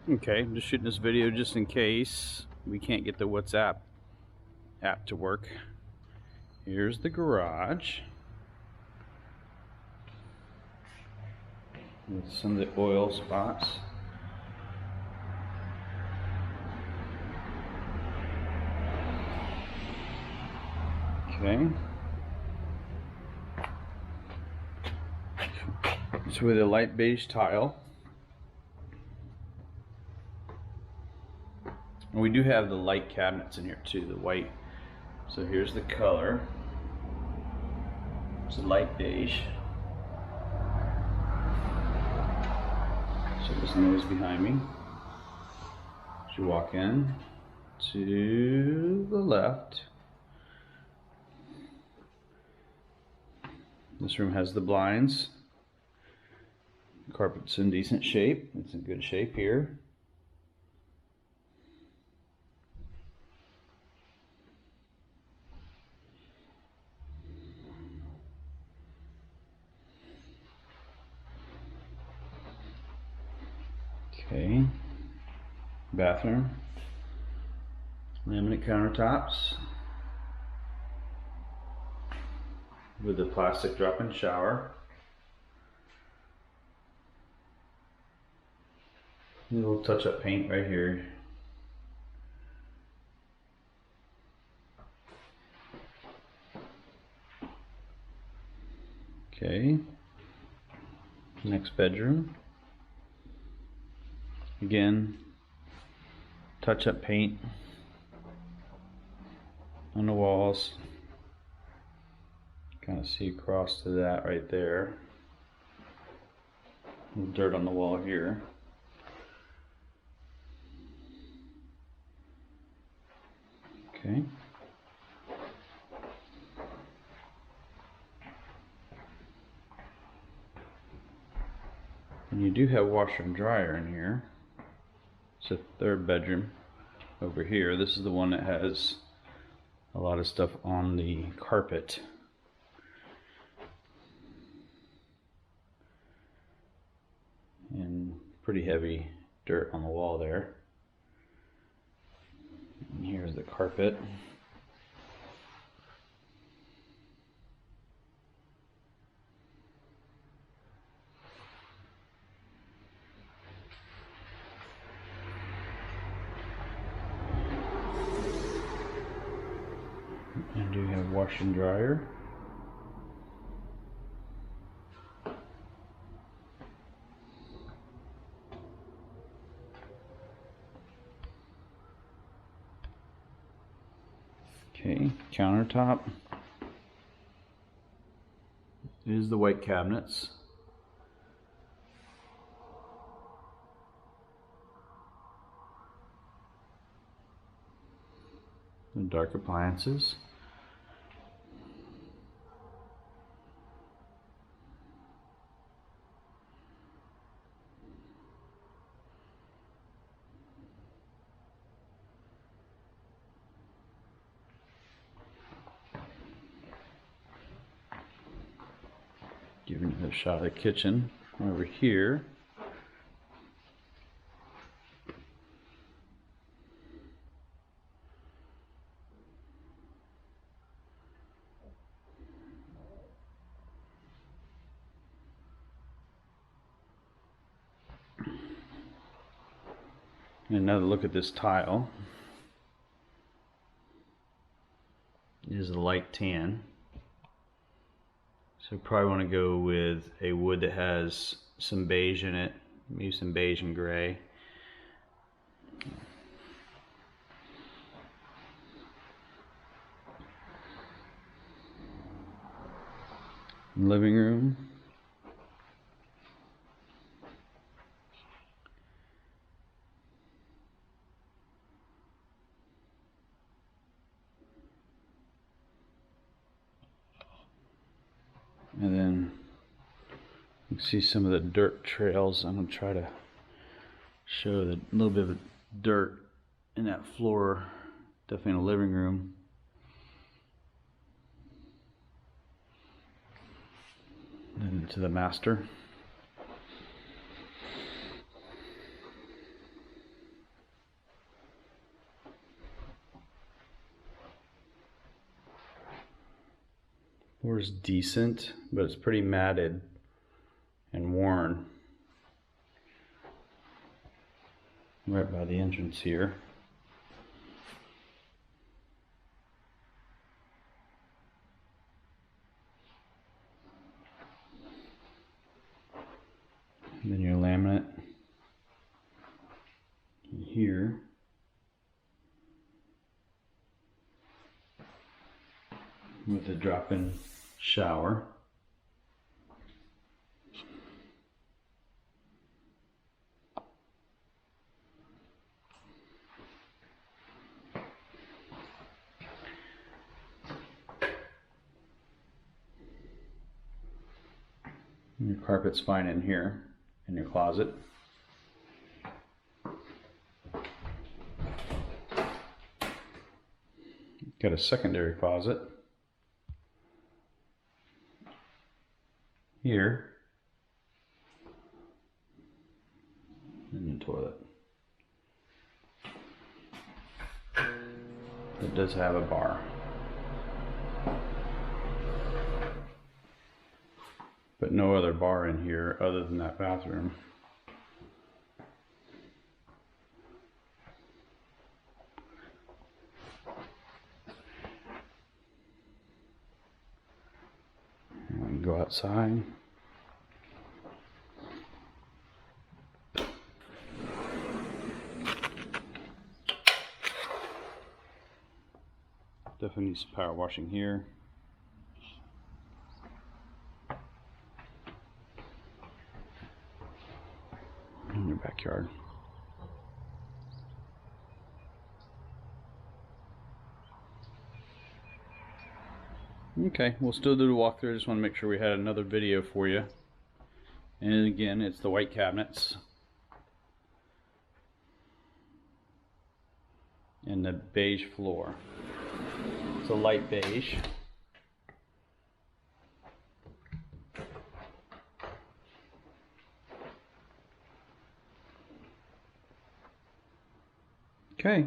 Okay, I'm just shooting this video just in case we can't get the WhatsApp app to work. Here's the garage with some of the oil spots. Okay. It's with a light beige tile. And we do have the light cabinets in here too, the white. So here's the color. It's a light beige. So there's noise behind me. As you walk in to the left, this room has the blinds. Carpet's in decent shape. It's in good shape here. Okay. Bathroom. Laminate countertops with a plastic drop-in shower. A little touch-up paint right here. Okay. Next bedroom. Again, touch-up paint on the walls. Kind of see across to that right there. A little dirt on the wall here. Okay. And you do have washer and dryer in here. It's a third bedroom over here. This is the one that has a lot of stuff on the carpet. And pretty heavy dirt on the wall there. And here's the carpet. And do have washer and dryer. Okay, countertop is the white cabinets. The dark appliances. Giving you a shot of the kitchen over here. And another look at this tile. It is a light tan. So probably want to go with a wood that has some beige in it, maybe some beige and gray. Living room. And then you can see some of the dirt trails. I'm going to try to show the little bit of dirt in that floor, definitely in the living room. And into the master. Floor's decent, but it's pretty matted and worn. Right by the entrance here. And then your laminate here. With a drop-in shower. And your carpet's fine in here, in your closet. Got a secondary closet here, and the toilet. It does have a bar, but no other bar in here other than that bathroom. And go outside. Definitely needs power washing here. In your backyard. Okay, we'll still do the walkthrough. I just want to make sure we had another video for you. And again, it's the white cabinets and the beige floor. It's a light beige. Okay.